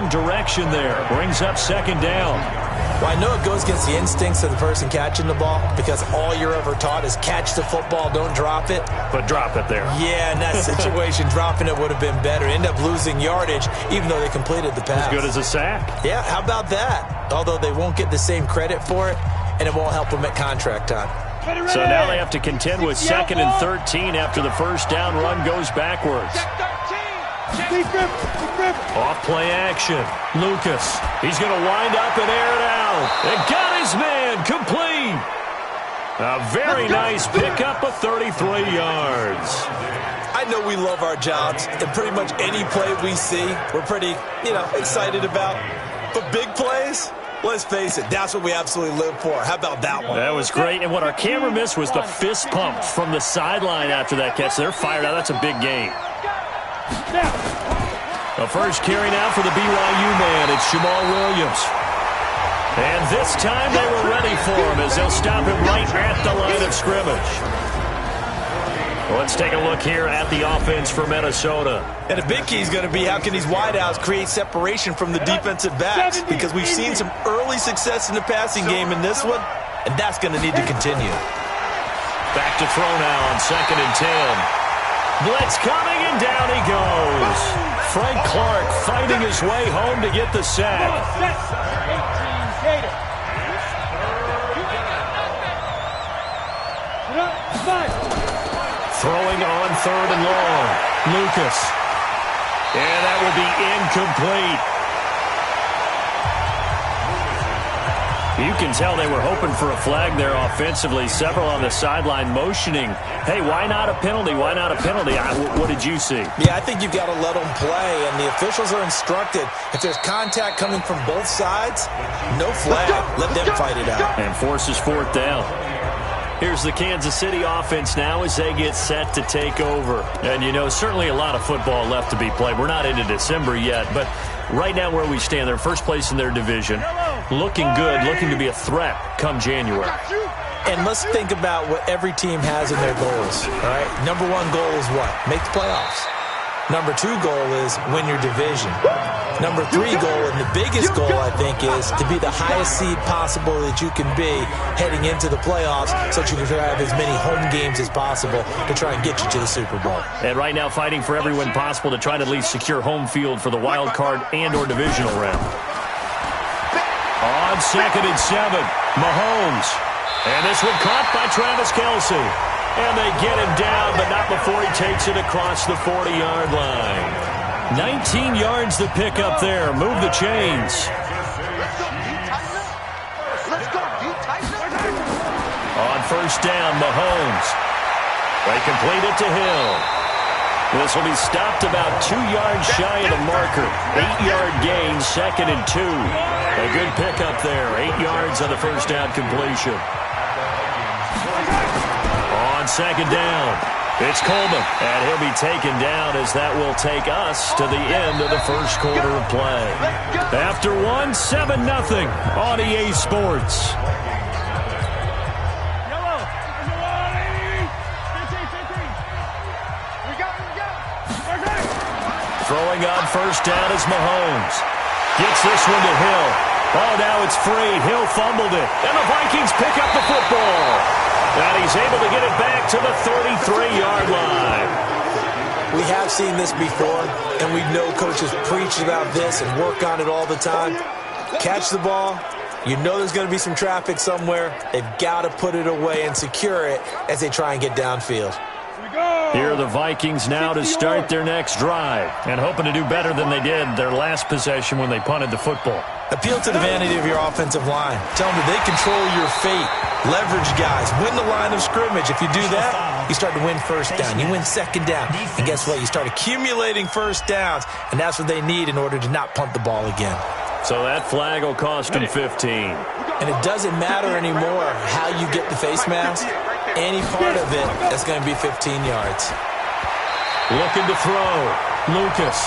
wrong direction there. Brings up second down. Well, I know it goes against the instincts of the person catching the ball because all you're ever taught is catch the football, don't drop it. But drop it there. Yeah, in that situation, dropping it would have been better. End up losing yardage, even though they completed the pass. As good as a sack. Yeah, how about that? Although they won't get the same credit for it, and it won't help them at contract time. So now they have to contend with 2nd and 13 after the first down run goes backwards. Off play action. Lucas. He's going to wind up and air it out. And got his man complete. A very nice pickup of 33 yards. I know we love our jobs, and pretty much any play we see, we're pretty, excited about. But big plays, let's face it, that's what we absolutely live for. How about that one? That was great. And what our camera missed was the fist pump from the sideline after that catch. They're fired out. That's a big game. The first carry now for the BYU man. It's Jamal Williams. And this time they were ready for him as they'll stop him right at the line of scrimmage. Let's take a look here at the offense for Minnesota. And a big key is going to be how can these wideouts create separation from the defensive backs, because we've seen some early success in the passing game in this one, and that's going to need to continue. Back to throw now on 2nd and 10. Blitz coming, and down he goes. Frank Clark fighting his way home to get the sack. Throwing on 3rd and long. Lucas. And that will be incomplete. You can tell they were hoping for a flag there offensively. Several on the sideline motioning, hey, why not a penalty? Why not a penalty? What did you see? Yeah, I think you've got to let them play, and the officials are instructed. If there's contact coming from both sides, no flag. Let them fight it out. And forces 4th down. Here's the Kansas City offense now as they get set to take over. And, certainly a lot of football left to be played. We're not into December yet, but right now where we stand, they're first place in their division. Looking good, looking to be a threat come January. And let's think about what every team has in their goals, all right? Number 1 goal is what? Make the playoffs. Number 2 goal is win your division. Number 3 goal, and the biggest goal, I think, is to be the highest seed possible that you can be heading into the playoffs so that you can have as many home games as possible to try and get you to the Super Bowl. And right now fighting for every win possible to try to at least secure home field for the wild card and or divisional round. On 2nd and 7, Mahomes. And this one caught by Travis Kelce. And they get him down, but not before he takes it across the 40-yard line. 19 yards to pick up there. Move the chains. On 1st down, Mahomes. They complete it to Hill. This will be stopped about 2 yards shy of the marker. 8-yard gain, 2nd and 2. A good pickup there. 8 yards on the first down completion. On 2nd down, it's Coleman, and he'll be taken down as that will take us to the end of the first quarter of play. After 7-0 on EA Sports. Throwing on 1st down is Mahomes. Gets this one to Hill. Oh, now it's free. Hill fumbled it. And the Vikings pick up the football. And he's able to get it back to the 33-yard line. We have seen this before, and we know coaches preach about this and work on it all the time. Catch the ball. You know there's going to be some traffic somewhere. They've got to put it away and secure it as they try and get downfield. Here are the Vikings now to start their next drive and hoping to do better than they did their last possession when they punted the football. Appeal to the vanity of your offensive line. Tell them that they control your fate. Leverage guys. Win the line of scrimmage. If you do that, you start to win 1st down. You win 2nd down. And guess what? You start accumulating 1st downs, and that's what they need in order to not punt the ball again. So that flag will cost them 15. And it doesn't matter anymore how you get the face mask. Any part of it, that's going to be 15 yards. Looking to throw. Lucas.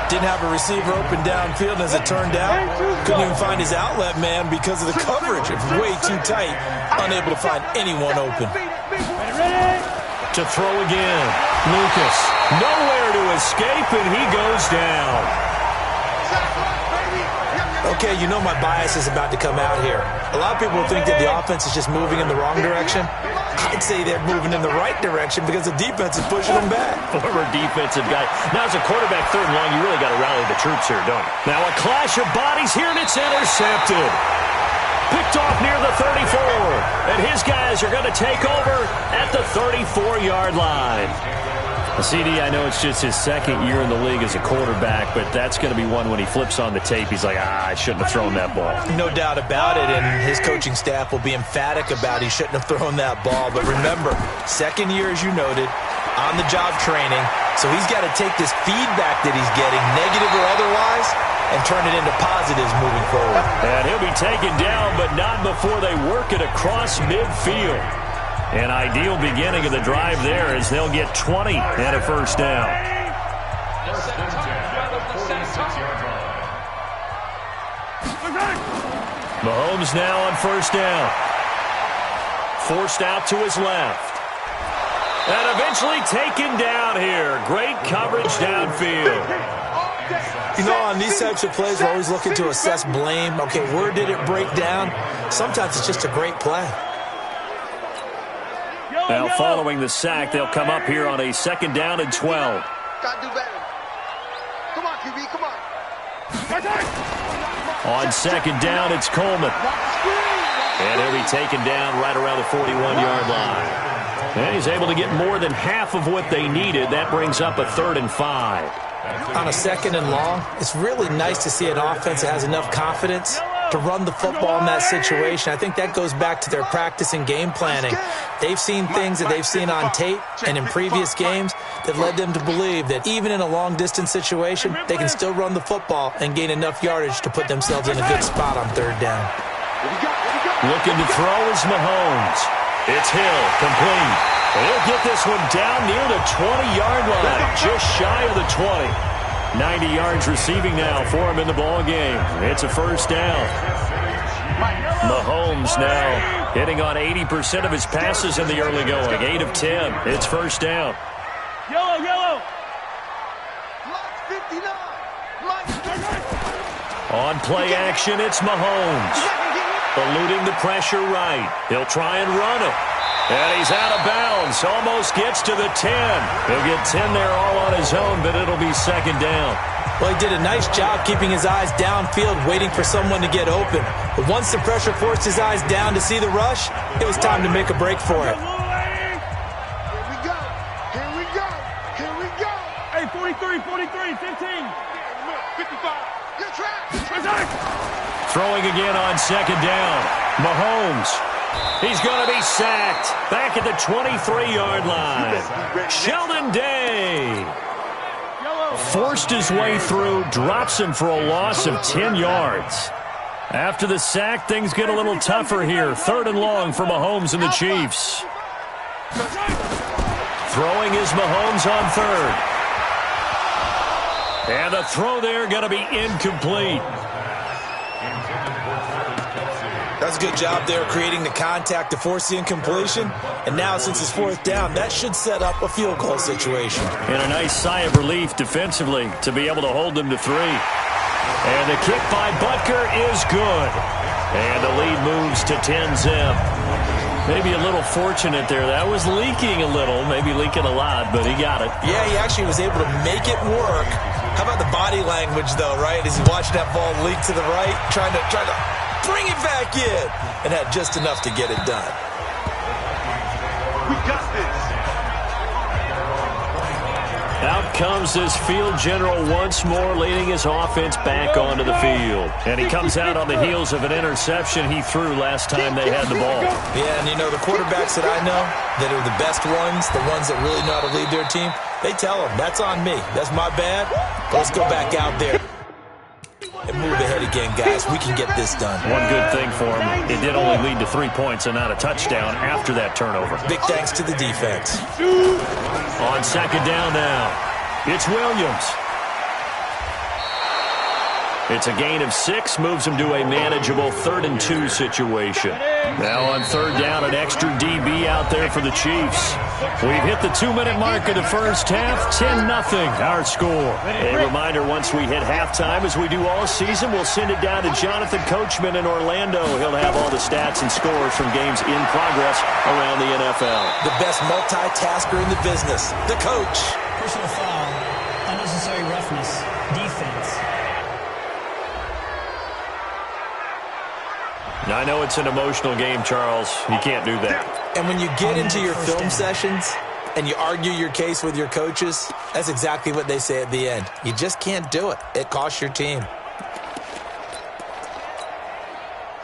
Didn't have a receiver open downfield, as it turned out. Couldn't even find his outlet man because of the coverage. It was way too tight. Unable to find anyone open. To throw again. Lucas. Nowhere to escape, and he goes down. Okay, you know my bias is about to come out here. A lot of people think that the offense is just moving in the wrong direction. I'd say they're moving in the right direction because the defense is pushing them back. Former defensive guy. Now, as a quarterback, third and long, you really got to rally the troops here, don't you? Now, a clash of bodies here, and it's intercepted. Picked off near the 34. And his guys are going to take over at the 34-yard line. CD, I know it's just his second year in the league as a quarterback, but that's going to be one when he flips on the tape. He's like, I shouldn't have thrown that ball. No doubt about it, and his coaching staff will be emphatic about he shouldn't have thrown that ball. But remember, second year, as you noted, on-the-job training, so he's got to take this feedback that he's getting, negative or otherwise, and turn it into positives moving forward. And he'll be taken down, but not before they work it across midfield. An ideal beginning of the drive there as they'll get 20 and a first down. Mahomes now on first down. Forced out to his left. And eventually taken down here. Great coverage downfield. You know, on these types of plays, we're always looking to assess blame. Okay, where did it break down? Sometimes it's just a great play. Now, following the sack, they'll come up here on a second down and 12. Gotta do better. Come on, QB, come on. On second down, it's Coleman. And he'll be taken down right around the 41-yard line. And he's able to get more than half of what they needed. That brings up a 3rd and 5. On a second and long, it's really nice to see an offense that has enough confidence to run the football in that situation. I think that goes back to their practice and game planning. They've seen things that they've seen on tape and in previous games that led them to believe that even in a long-distance situation, they can still run the football and gain enough yardage to put themselves in a good spot on third down. Looking to throw is Mahomes. It's Hill, complete. And he'll get this one down near the 20-yard line, just shy of the 20. 90 yards receiving now for him in the ball game. It's a first down. Mahomes now hitting on 80% of his passes in the early going. 8 of 10. It's first down. Yellow. On play action, it's Mahomes. Eluding the pressure right. He'll try and run it. And he's out of bounds. Almost gets to the 10. He'll get 10 there all on his own, but it'll be second down. Well, he did a nice job keeping his eyes downfield, waiting for someone to get open. But once the pressure forced his eyes down to see the rush, it was time to make a break for it. Here we go. Hey, 43, 15. 55. Good track. Throwing again on second down. Mahomes. He's going to be sacked. Back at the 23-yard line. Sheldon Day forced his way through, drops him for a loss of 10 yards. After the sack, things get a little tougher here. 3rd and long for Mahomes and the Chiefs. Throwing is Mahomes on 3rd. And the throw there going to be incomplete. That's a good job there creating the contact to force the incompletion. And now, since it's 4th down, that should set up a field goal situation. And a nice sigh of relief defensively to be able to hold them to 3. And the kick by Butker is good. And the lead moves to 10-zip. Maybe a little fortunate there. That was leaking a little, maybe leaking a lot, but he got it. Yeah, he actually was able to make it work. How about the body language, though, right? As he watched that ball leak to the right, trying to bring it back in, and had just enough to get it done. We got this. Out comes this field general once more, leading his offense back onto the field. And he comes out on the heels of an interception he threw last time they had the ball. Yeah, and you know, the quarterbacks that I know that are the best ones, the ones that really know how to lead their team, they tell them, that's on me. That's my bad. Let's go back out there and move ahead again, guys. We can get this done. One good thing for him, it did only lead to 3 points and not a touchdown after that turnover. Big thanks to the defense. On second down now, it's Williams. It's a gain of 6, moves him to a manageable 3rd and 2 situation. Now on 3rd down, an extra DB out there for the Chiefs. We've hit the 2-minute mark of the first half. 10-0 our score. A reminder, once we hit halftime, as we do all season, we'll send it down to Jonathan Coachman in Orlando. He'll have all the stats and scores from games in progress around the NFL. The best multitasker in the business, the coach. Personal foul, unnecessary roughness, defense. Now, I know it's an emotional game, Charles. You can't do that. And when you get into your film sessions and you argue your case with your coaches, that's exactly what they say at the end. You just can't do it. It costs your team.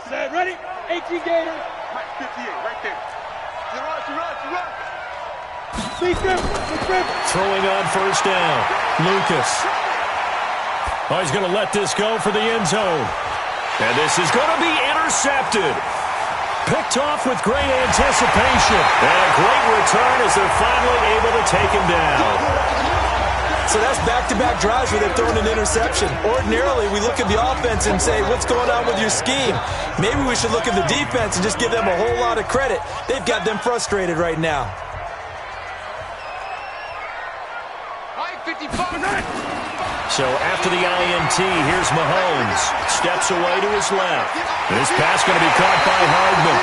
Set, ready? 18 Gator. 58, right there. Run. Big grip. Throwing on first down. Lucas. Oh, he's going to let this go for the end zone. And this is going to be intercepted. Picked off with great anticipation. And a great return as they're finally able to take him down. So that's back-to-back drives where they've thrown an interception. Ordinarily, we look at the offense and say, what's going on with your scheme? Maybe we should look at the defense and just give them a whole lot of credit. They've got them frustrated right now. 55. So after the INT, here's Mahomes. Steps away to his left. This pass going to be caught by Hardman.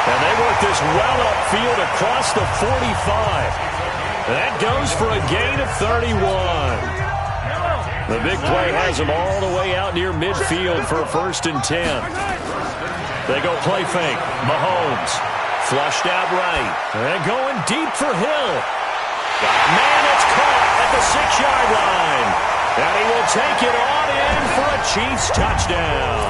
And they work this well upfield across the 45. That goes for a gain of 31. The big play has them all the way out near midfield for a 1st and 10. They go play fake. Mahomes flushed out right. And going deep for Hill. Man, it's caught at the 6-yard line. And he will take it on in for a Chiefs touchdown.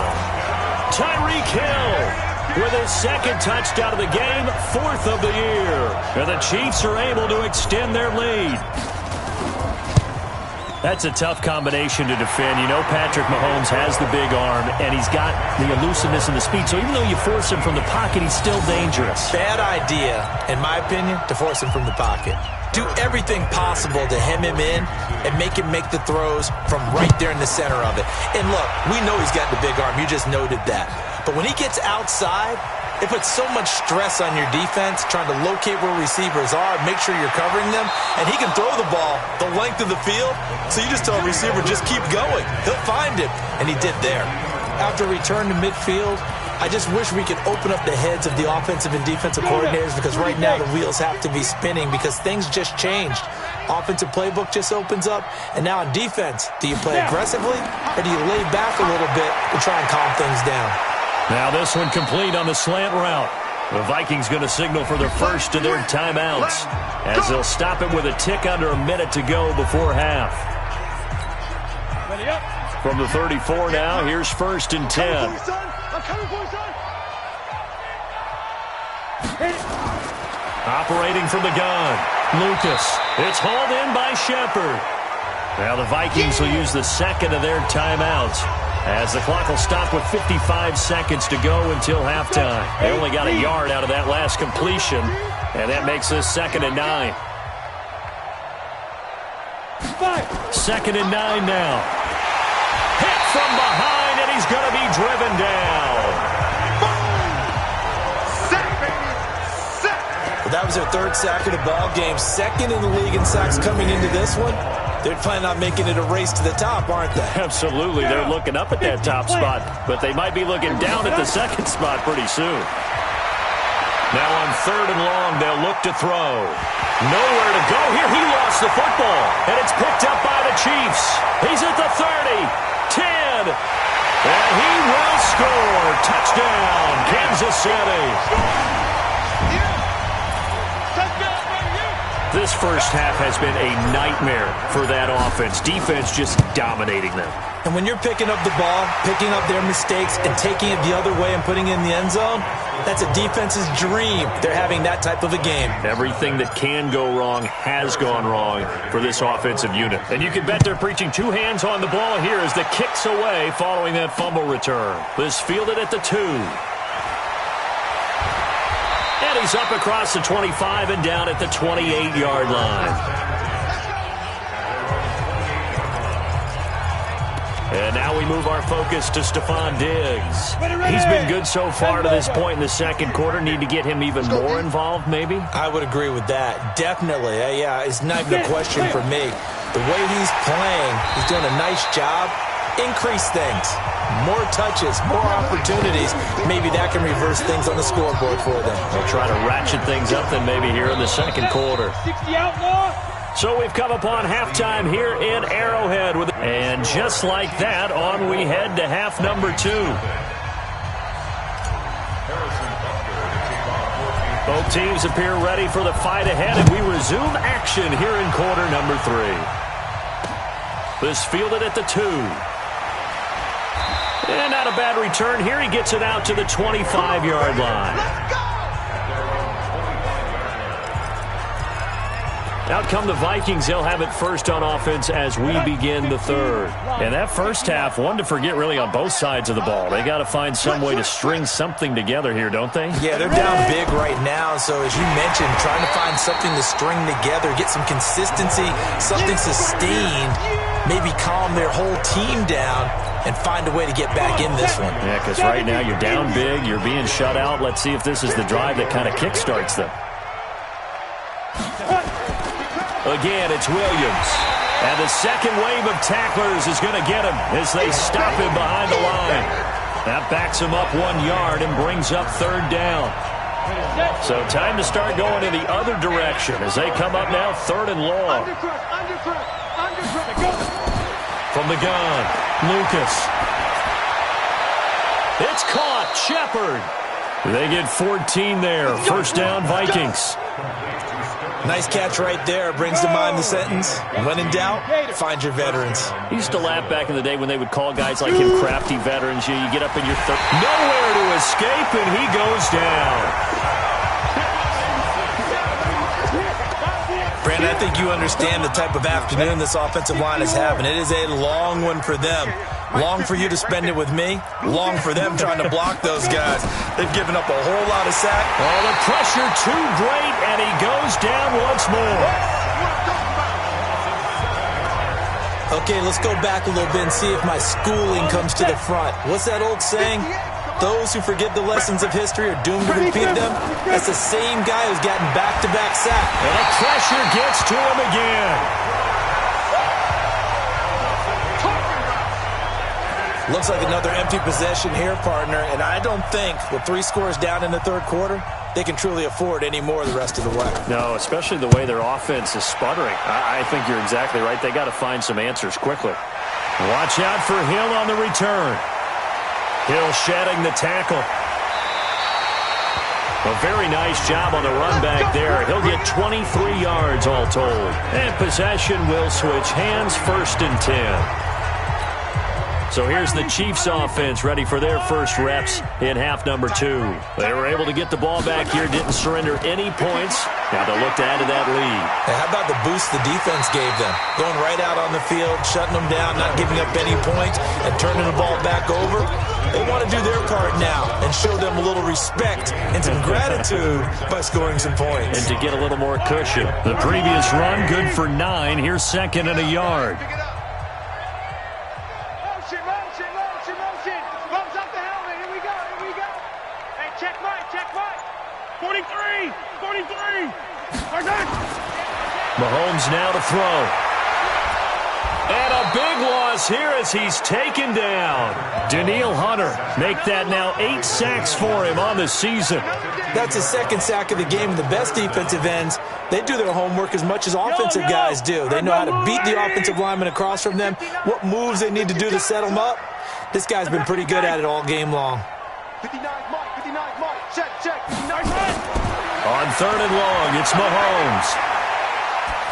Tyreek Hill with his 2nd touchdown of the game, 4th of the year. And the Chiefs are able to extend their lead. That's a tough combination to defend. You know Patrick Mahomes has the big arm, and he's got the elusiveness and the speed. So even though you force him from the pocket, he's still dangerous. Bad idea, in my opinion, to force him from the pocket. Do everything possible to hem him in and make him make the throws from right there in the center of it. And look, we know he's got the big arm. You just noted that. But when he gets outside, it puts so much stress on your defense trying to locate where receivers are, make sure you're covering them, and he can throw the ball the length of the field, so you just tell a receiver, just keep going. He'll find it, and he did there. After return to midfield, I just wish we could open up the heads of the offensive and defensive coordinators, because right now the wheels have to be spinning because things just changed. Offensive playbook just opens up, and now in defense, do you play aggressively or do you lay back a little bit to try and calm things down? Now this one complete on the slant route. The Vikings going to signal for their first of their timeouts as they'll stop it with a tick under a minute to go before half. From the 34 now, here's 1st and 10. Operating from the gun, Lucas. It's hauled in by Shepard. Now the Vikings will use the 2nd of their timeouts as the clock will stop with 55 seconds to go until halftime. They only got a yard out of that last completion, and that makes this 2nd and 9. 2nd and 9 now. Hit from behind, and he's going to be driven down. That was their 3rd sack of the ball game. 2nd in the league in sacks coming into this one. They're planning on making it a race to the top, aren't they? Absolutely. They're looking up at that top spot, but they might be looking down at the 2nd spot pretty soon. Now on 3rd and long, they'll look to throw. Nowhere to go here. He lost the football, and it's picked up by the Chiefs. He's at the 30, 10, and he will score. Touchdown, Kansas City. This first half has been a nightmare for that offense. Defense just dominating them. And when you're picking up the ball, picking up their mistakes, and taking it the other way and putting it in the end zone, that's a defense's dream. They're having that type of a game. Everything that can go wrong has gone wrong for this offensive unit. And you can bet they're preaching 2 hands on the ball here as the kick's away following that fumble return. This fielded at the 2. And he's up across the 25 and down at the 28-yard line. And now we move our focus to Stephon Diggs. He's been good so far to this point in the second quarter. Need to get him even more involved, maybe? I would agree with that. Definitely. Yeah, it's not even a question for me. The way he's playing, he's doing a nice job. Increase things. More touches, more opportunities. Maybe that can reverse things on the scoreboard for them. They'll try to ratchet things up then maybe here in the second quarter. 60 outlaw. So we've come upon halftime here in Arrowhead. And just like that, on we head to half number 2. Both teams appear ready for the fight ahead, and we resume action here in quarter number 3. This fielded at the 2. And not a bad return here. He gets it out to the 25-yard line. Out come the Vikings. They'll have it first on offense as we begin the third. And that first half, one to forget really on both sides of the ball. They got to find some way to string something together here, don't they? Yeah, they're down big right now. So as you mentioned, trying to find something to string together, get some consistency, something sustained, maybe calm their whole team down and find a way to get back in this one. Yeah, because right now you're down big, you're being shut out. Let's see if this is the drive that kind of kickstarts them. Again, it's Williams. And the second wave of tacklers is going to get him as they stop him behind the line. That backs him up 1 yard and brings up third down. So time to start going in the other direction as they come up now third and long. From the gun, Lucas. It's caught. Shepard. They get 14 there. First down, Vikings. Nice catch right there. Brings to mind the sentence, when in doubt, find your veterans. He used to laugh back in the day when they would call guys like him crafty veterans. You get up in your third. Nowhere to escape, and he goes down. Brandon, I think you understand the type of afternoon this offensive line is having. It is a long one for them. Long for you to spend it with me. Long for them trying to block those guys. They've given up a whole lot of sack. Oh, the pressure too great, and he goes down once more. Okay, let's go back a little bit and see if my schooling comes to the front. What's that old saying? Those who forget the lessons of history are doomed to repeat them. That's the same guy who's gotten back-to-back sacks. And the pressure gets to him again. Looks like another empty possession here, partner, and I don't think with 3 scores down in the third quarter, they can truly afford any more the rest of the way. No, especially the way their offense is sputtering. I think you're exactly right. They got to find some answers quickly. Watch out for Hill on the return. Hill shedding the tackle. A very nice job on the run back there. He'll get 23 yards all told. And possession will switch hands, first and 10. So here's the Chiefs offense ready for their first reps in half number 2. They were able to get the ball back here, didn't surrender any points. Now they'll look to add to that lead. Hey, how about the boost the defense gave them? Going right out on the field, shutting them down, not giving up any points, and turning the ball back over. They want to do their part now and show them a little respect and some gratitude by scoring some points. And to get a little more cushion. The previous run, good for 9. Here's second and a yard. Mahomes now to throw. And a big loss here as he's taken down. Danielle Hunter make that now 8 sacks for him on the season. That's his second sack of the game. The best defensive ends, they do their homework as much as offensive guys do. They know how to beat the offensive lineman across from them, what moves they need to do to set them up. This guy's been pretty good at it all game long. 59 Mike, 59 Mike, check, 59 On third and long, it's Mahomes.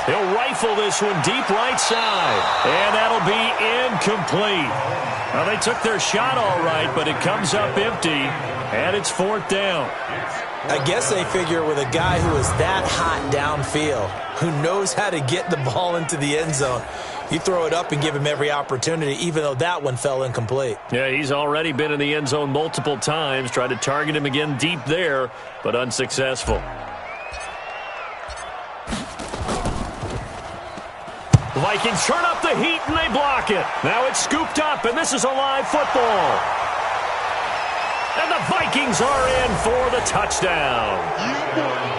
He'll rifle this one deep right side. And that'll be incomplete. Well, they took their shot all right, but it comes up empty. And it's fourth down. I guess they figure with a guy who is that hot downfield, who knows how to get the ball into the end zone, you throw it up and give him every opportunity, even though that one fell incomplete. Yeah, he's already been in the end zone multiple times. Tried to target him again deep there, but unsuccessful. Vikings turn up the heat, and they block it. Now it's scooped up, and this is a live football. And the Vikings are in for the touchdown.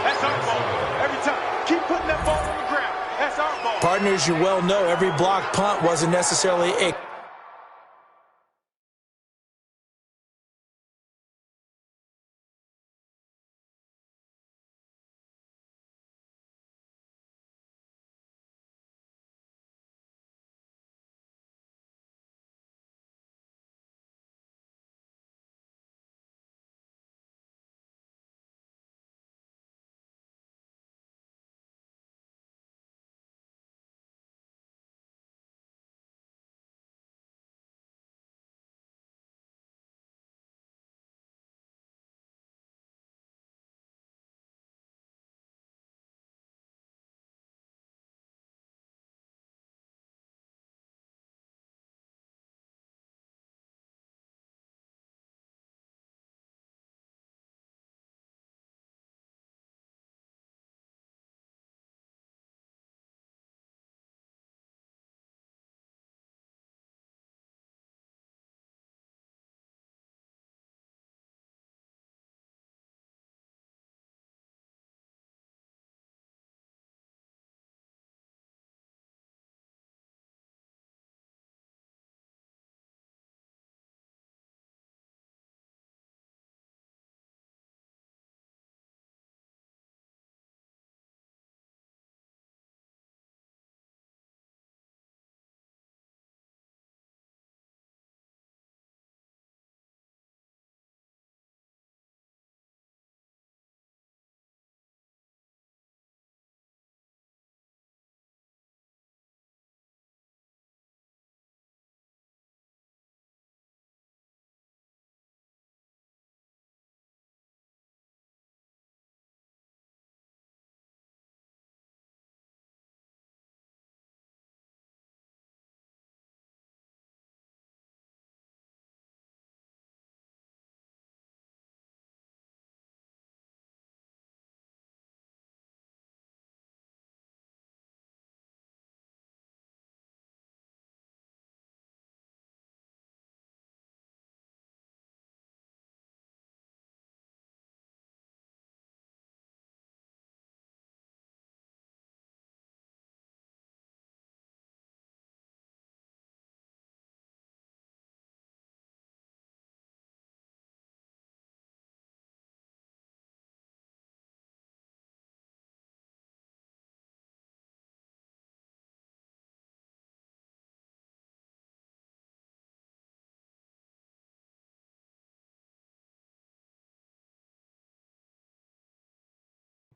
That's our ball. Every time. Keep putting that ball on the ground. That's our ball. Partners, you well know every block punt wasn't necessarily a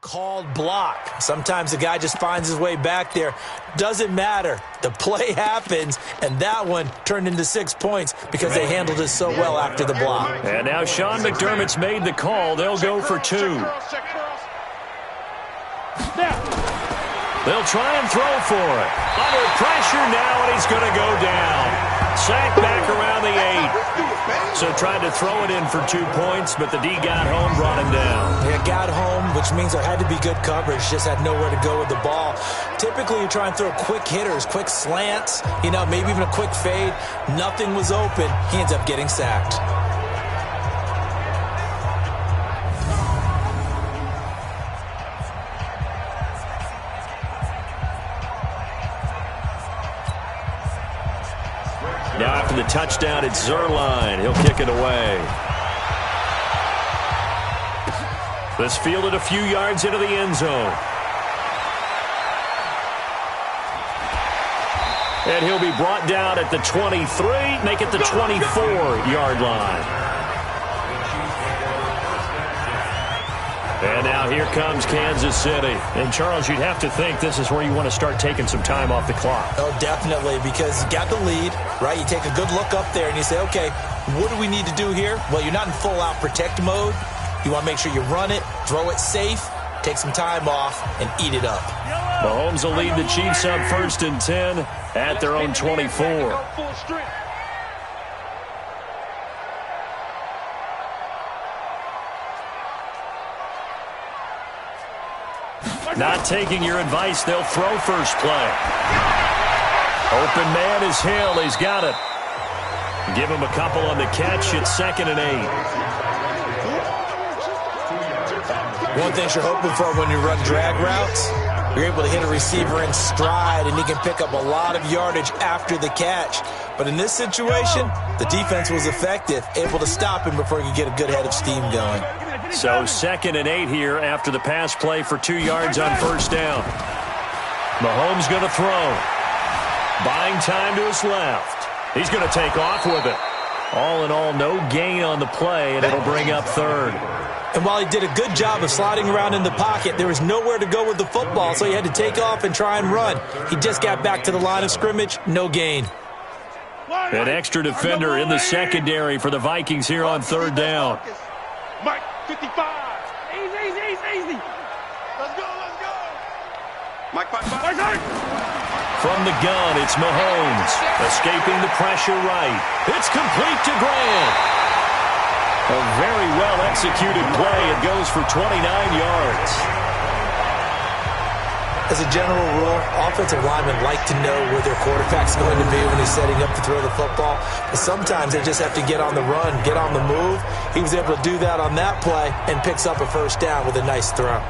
called block. Sometimes the guy just finds his way back there. Doesn't matter. The play happens, and that one turned into 6 points because they handled it so well after the block. And now Sean McDermott's made the call. They'll go for 2. They'll try and throw for it. Under pressure now, and he's going to go down. Sacked back around the 8. So tried to throw it in for 2 points, but the D got home, brought him down. Yeah, got home, which means there had to be good coverage. Just had nowhere to go with the ball. Typically, you try and throw quick hitters, quick slants, maybe even a quick fade. Nothing was open. He ends up getting sacked. Now after the touchdown, it's Zuerlein. He'll kick it away. This fielded a few yards into the end zone. And he'll be brought down at the 23, make it the 24-yard line. And now here comes Kansas City. And, Charles, you'd have to think this is where you want to start taking some time off the clock. Oh, definitely, because you got the lead, right? You take a good look up there and you say, okay, what do we need to do here? Well, you're not in full-out protect mode. You want to make sure you run it, throw it safe, take some time off, and eat it up. Mahomes will lead the Chiefs up 1st and 10 at their own 24. Not taking your advice, they'll throw first play. Open man is Hill. He's got it. Give him a couple on the catch. It's 2nd and 8. One thing you're hoping for when you run drag routes, you're able to hit a receiver in stride, and he can pick up a lot of yardage after the catch. But in this situation, the defense was effective, able to stop him before he could get a good head of steam going. So 2nd and 8 here after the pass play for 2 yards on first down. Mahomes going to throw. Buying time to his left. He's going to take off with it. All in all, no gain on the play, and it'll bring up 3rd. And while he did a good job of sliding around in the pocket, there was nowhere to go with the football, so he had to take off and try and run. He just got back to the line of scrimmage, no gain. An extra defender in the secondary for the Vikings here on 3rd down. Mike, 55. Easy. Let's go. Mike, 5. From the gun, it's Mahomes. Escaping the pressure right. It's complete to Grant. A very well-executed play. It goes for 29 yards. As a general rule, offensive linemen like to know where their quarterback's going to be when he's setting up to throw the football. But sometimes they just have to get on the run, get on the move. He was able to do that on that play and picks up a first down with a nice throw.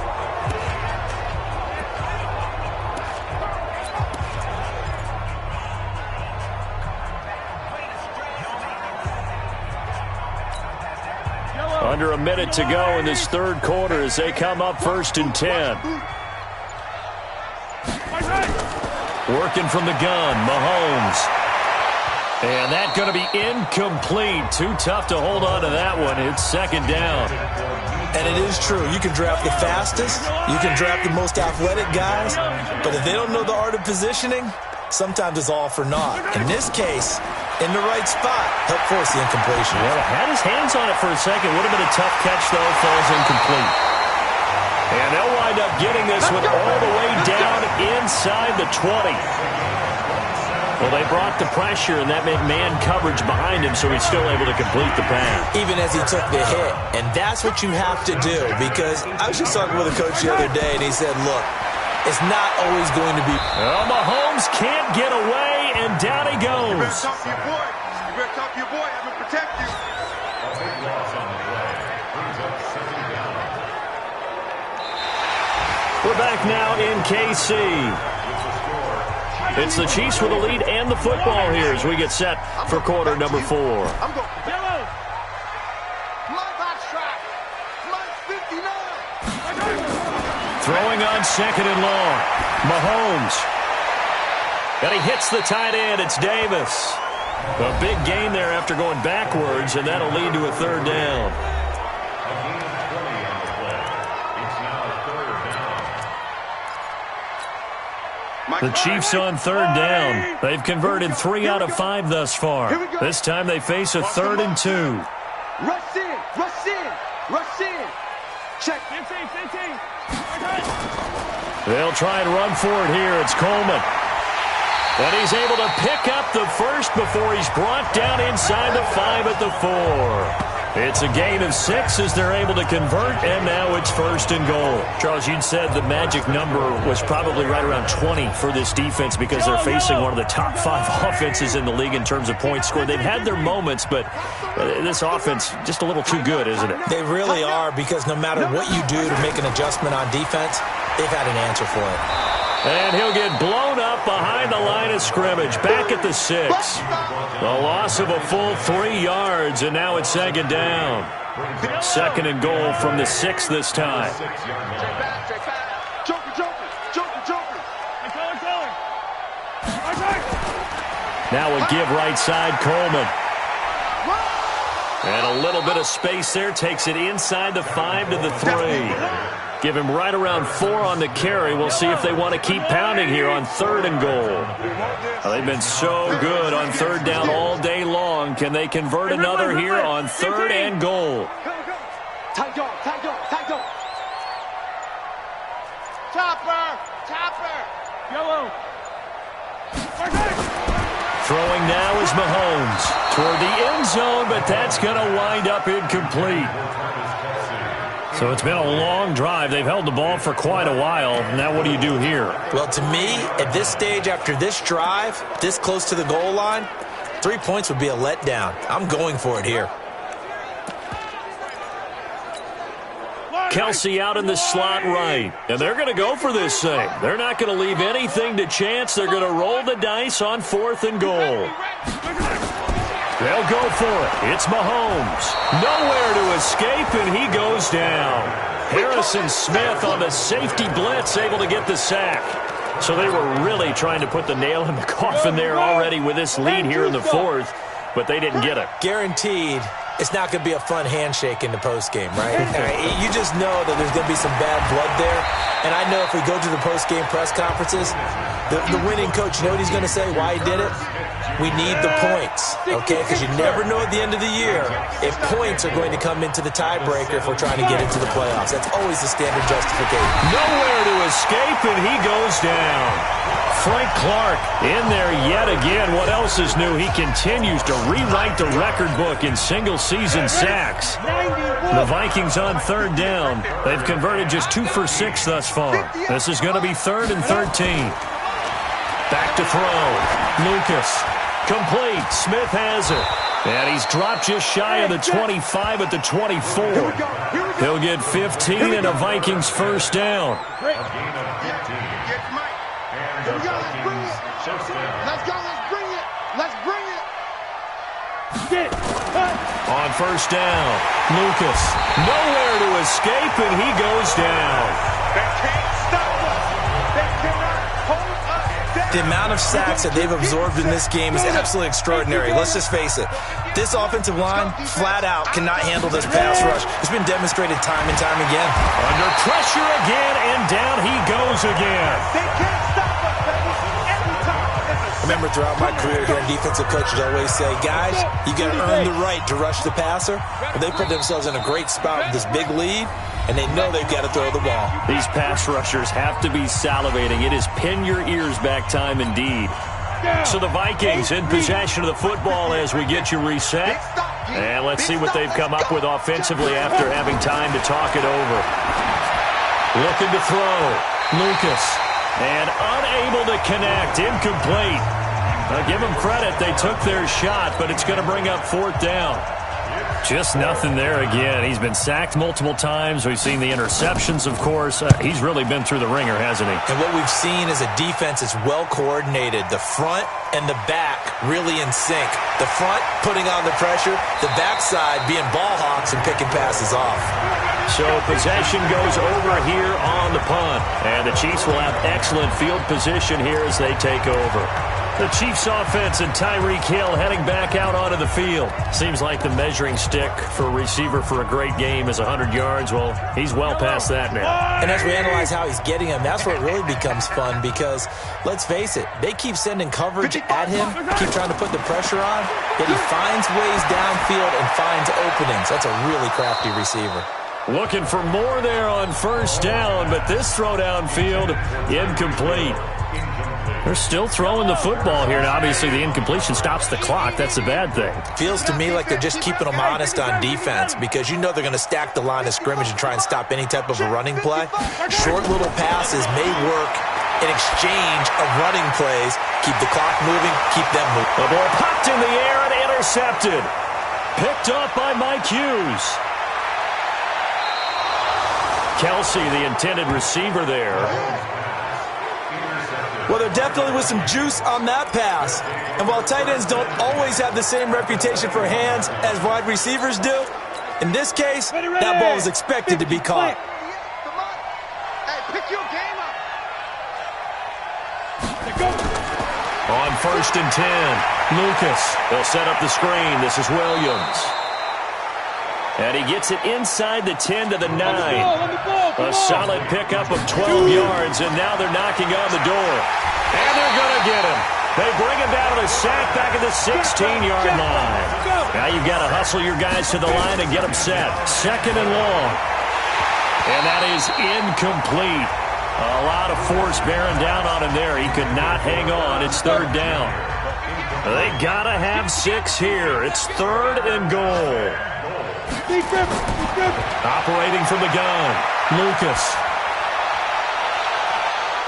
Under a minute to go in this 3rd quarter as they come up 1st and 10. Working from the gun, Mahomes. And that's going to be incomplete. Too tough to hold on to that one. It's 2nd down. And it is true. You can draft the fastest. You can draft the most athletic guys. But if they don't know the art of positioning, sometimes it's all for naught. In this case, in the right spot, helped force the incompletion. Well, had his hands on it for a second. Would have been a tough catch, though. Falls incomplete. And they'll wind up getting this one all the way down inside the 20. Well, they brought the pressure, and that meant man coverage behind him, so he's still able to complete the pass. Even as he took the hit. And that's what you have to do, because I was just talking with a coach the other day, and he said, look, it's not always going to be. Well, Mahomes can't get away, and down he goes. You better talk to your boy. Have him protect you. We're back now in KC. It's the Chiefs with the lead and the football here as we get set for quarter number 4. I'm going. Yellow. Mike on track. Mike 59. Throwing on 2nd and long. Mahomes. And he hits the tight end. It's Davis. A big gain there after going backwards, and that'll lead to a 3rd down. The Chiefs on 3rd down. They've converted 3 out of 5 thus far. This time they face a 3rd and 2. Rush in. Check. 15. They'll try and run for it here. It's Coleman. And he's able to pick up the first before he's brought down inside the 5 at the 4. It's a gain of 6 as they're able to convert, and now it's 1st and goal. Charles, you'd said the magic number was probably right around 20 for this defense because they're facing one of the top 5 offenses in the league in terms of points scored. They've had their moments, but this offense just a little too good, isn't it? They really are, because no matter what you do to make an adjustment on defense, they've had an answer for it. And he'll get blown up behind the line of scrimmage, back at the 6. A loss of a full 3 yards, and now it's 2nd down. 2nd and goal from the 6 this time. Now a give right side, Coleman. And a little bit of space there, takes it inside the 5 to the 3. Give him right around 4 on the carry. We'll see if they want to keep pounding here on 3rd and goal. They've been so good on 3rd down all day long. Can they convert another here on 3rd and goal? Tight dog. Chopper. Yellow. Throwing now is Mahomes toward the end zone, but that's going to wind up incomplete. So it's been a long drive. They've held the ball for quite a while. Now what do you do here? Well, to me, at this stage, after this drive, this close to the goal line, 3 points would be a letdown. I'm going for it here. Kelsey out in the slot right. And they're going to go for this thing. They're not going to leave anything to chance. They're going to roll the dice on 4th and goal. They'll go for it. It's Mahomes. Nowhere to escape, and he goes down. Harrison Smith on the safety blitz, able to get the sack. So they were really trying to put the nail in the coffin there already with this lead here in the 4th, but they didn't get it. Guaranteed, it's not going to be a fun handshake in the postgame, right? You just know that there's going to be some bad blood there. And I know if we go to the postgame press conferences, the winning coach, you know what he's going to say, why he did it? We need the points, okay? Because you never know at the end of the year if points are going to come into the tiebreaker if we're trying to get into the playoffs. That's always the standard justification. Nowhere to escape, and he goes down. Frank Clark in there yet again. What else is new? He continues to rewrite the record book in single-season sacks. The Vikings on 3rd down. They've converted just 2 for 6 thus far. This is going to be 3rd and 13. Back to throw. Lucas. Complete. Smith has it. And he's dropped just shy of the 25 at the 24. He'll get 15 and a Vikings first down. Here we go. Let's bring it. Let's go. Let's bring it. Let's bring it. Get it. On first down, Lucas. Nowhere to escape, and he goes down. They can't stop us. They cannot hold us down. The amount of sacks that they've absorbed in this game is absolutely extraordinary. Let's just face it. This offensive line, flat out, cannot handle this pass rush. It's been demonstrated time and time again. Under pressure again, and down he goes again. They can't stop us, baby. Every time. I remember throughout my career here, defensive coaches always say, guys, you got to earn the right to rush the passer. But they put themselves in a great spot with this big lead, and they know they've got to throw the ball. These pass rushers have to be salivating. It is pin your ears back time indeed. So the Vikings in possession of the football as we get you reset. And let's see what they've come up with offensively after having time to talk it over. Looking to throw. Lucas. And unable to connect. Incomplete. Give them credit. They took their shot, but it's going to bring up 4th down. Just nothing there again. He's been sacked multiple times. We've seen the interceptions, of course. He's really been through the ringer, hasn't he? And what we've seen is a defense that's well coordinated. The front and the back really in sync. The front putting on the pressure, the backside being ball hawks and picking passes off. So possession goes over here on the punt. And the Chiefs will have excellent field position here as they take over. The Chiefs offense and Tyreek Hill heading back out onto the field. Seems like the measuring stick for a receiver for a great game is 100 yards. Well, he's well past that now. And as we analyze how he's getting them, that's where it really becomes fun because, let's face it, they keep sending coverage at him, keep trying to put the pressure on, yet he finds ways downfield and finds openings. That's a really crafty receiver. Looking for more there on first down, but this throw downfield incomplete. They're still throwing the football here. Now, obviously, the incompletion stops the clock. That's the bad thing. Feels to me like they're just keeping them honest on defense because you know they're going to stack the line of scrimmage and try and stop any type of a running play. Short little passes may work in exchange of running plays. Keep the clock moving, keep them moving. The ball popped in the air and intercepted. Picked up by Mike Hughes. Kelsey, the intended receiver there. Well, there definitely was some juice on that pass. And while tight ends don't always have the same reputation for hands as wide receivers do, in this case, that ball was expected to be caught. Hey, pick your game up. On first and 10, Lucas. They'll set up the screen. This is Williams. And he gets it inside the 10 to the 9. A solid pickup of 12 yards, and now they're knocking on the door. And they're going to get him. They bring him down to the sack back at the 16-yard line. Now you've got to hustle your guys to the line and get them set. 2nd and long. And that is incomplete. A lot of force bearing down on him there. He could not hang on. It's 3rd down. They got to have 6 here. It's 3rd and goal. Operating from the gun, Lucas.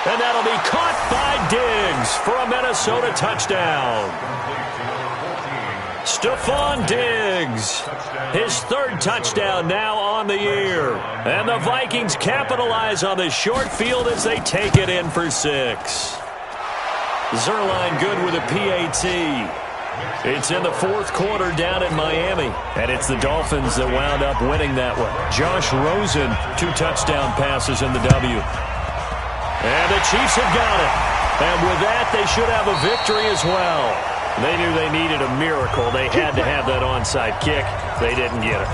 And that'll be caught by Diggs for a Minnesota touchdown. Stephon Diggs, his third touchdown now on the year. And the Vikings capitalize on the short field as they take it in for 6. Zuerlein good with a PAT. It's in the fourth quarter down in Miami, and it's the Dolphins that wound up winning that one. Josh Rosen, 2 touchdown passes in the W. And the Chiefs have got it. And with that, they should have a victory as well. They knew they needed a miracle. They had to have that onside kick. They didn't get it.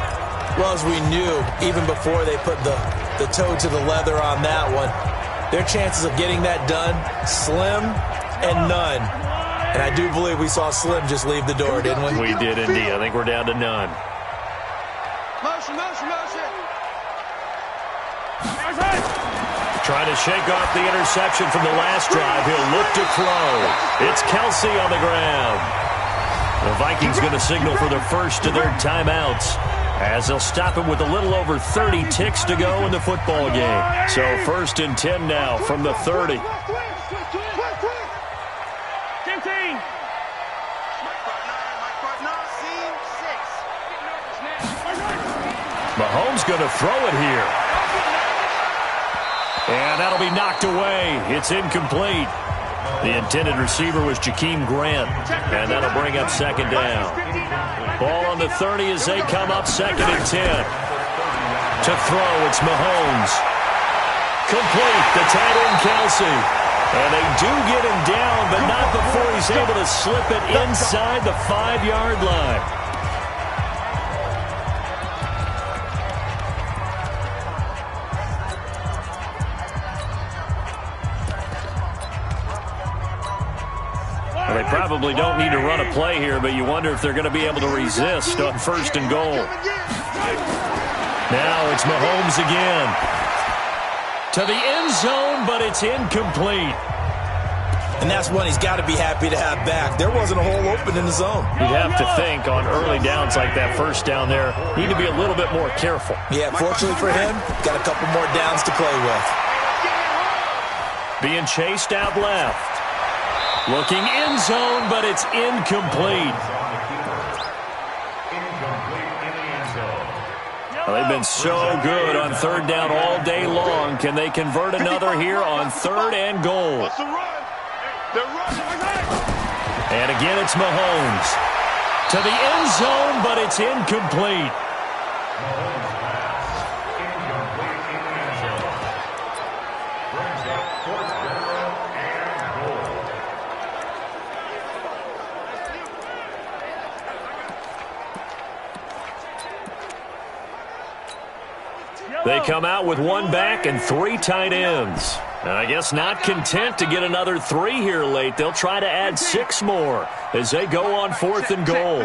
Well, as we knew, even before they put the toe to the leather on that one, their chances of getting that done, slim and none. And I do believe we saw Slim just leave the door, didn't we? We did indeed. I think we're down to none. Motion. Trying to shake off the interception from the last drive. He'll look to throw. It's Kelsey on the ground. The Vikings going to signal for the first of their timeouts, as they'll stop him with a little over 30 ticks to go in the football game. So 1st and 10 now from the 30. Mahomes going to throw it here. And that'll be knocked away. It's incomplete. The intended receiver was Jakeem Grant. And that'll bring up second down. Ball on the 30 as they come up 2nd and 10. To throw, it's Mahomes. Complete. The tight end, Kelsey. And they do get him down, but not before he's able to slip it inside the 5-yard line. They probably don't need to run a play here, but you wonder if they're going to be able to resist on 1st and goal. Now it's Mahomes again. To the end zone, but it's incomplete. And that's one he's got to be happy to have back. There wasn't a hole open in the zone. You'd have to think on early downs like that, first down there, need to be a little bit more careful. Yeah, fortunately for him, got a couple more downs to play with. Being chased out left. Looking end zone, but it's incomplete. Well, they've been so good on 3rd down all day long. Can they convert another here on 3rd and goal? And again, it's Mahomes. To the end zone, but it's incomplete. They come out with 1 back and 3 tight ends. And I guess not content to get another 3 here late. They'll try to add 6 more as they go on 4th and goal.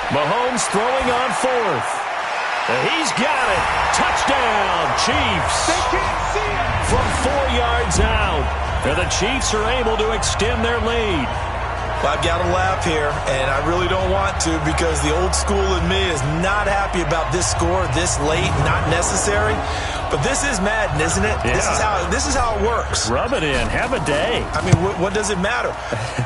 Mahomes throwing on 4th. And he's got it. Touchdown, Chiefs. From 4 yards out. And the Chiefs are able to extend their lead. Well, I've got to laugh here, and I really don't want to because the old school in me is not happy about this score this late, not necessary. But this is Madden, isn't it? Yeah. This is how it works. Rub it in. Have a day. I mean, what does it matter?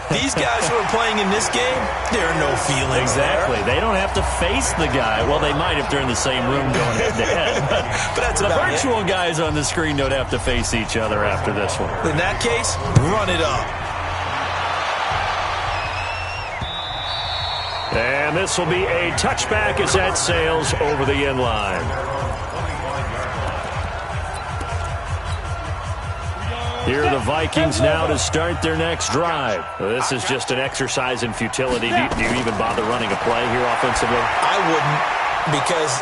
These guys who are playing in this game, there are no feelings Exactly. there. They don't have to face the guy. Well, they might if they're in the same room going head-to-head. But that's the about virtual guys on the screen don't have to face each other after this one. In that case, run it up. And this will be a touchback as that sails over the end line. Here are the Vikings now to start their next drive. This is just an exercise in futility. Do you even bother running a play here offensively? I wouldn't, because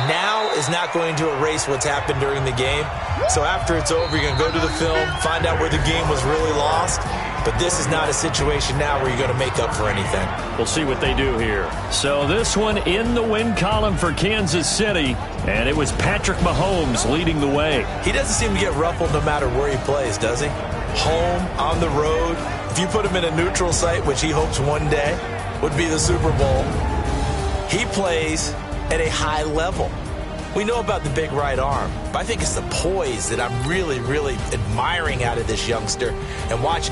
now is not going to erase what's happened during the game. So after it's over, you're going to go to the film, find out where the game was really lost. But this is not a situation now where you're going to make up for anything. We'll see what they do here. So this one in the win column for Kansas City, and it was Patrick Mahomes leading the way. He doesn't seem to get ruffled no matter where he plays, does he? Home, on the road. If you put him in a neutral site, which he hopes one day would be the Super Bowl, He plays at a high level. We know about the big right arm, but I think it's the poise that I'm really, really admiring out of this youngster. And watch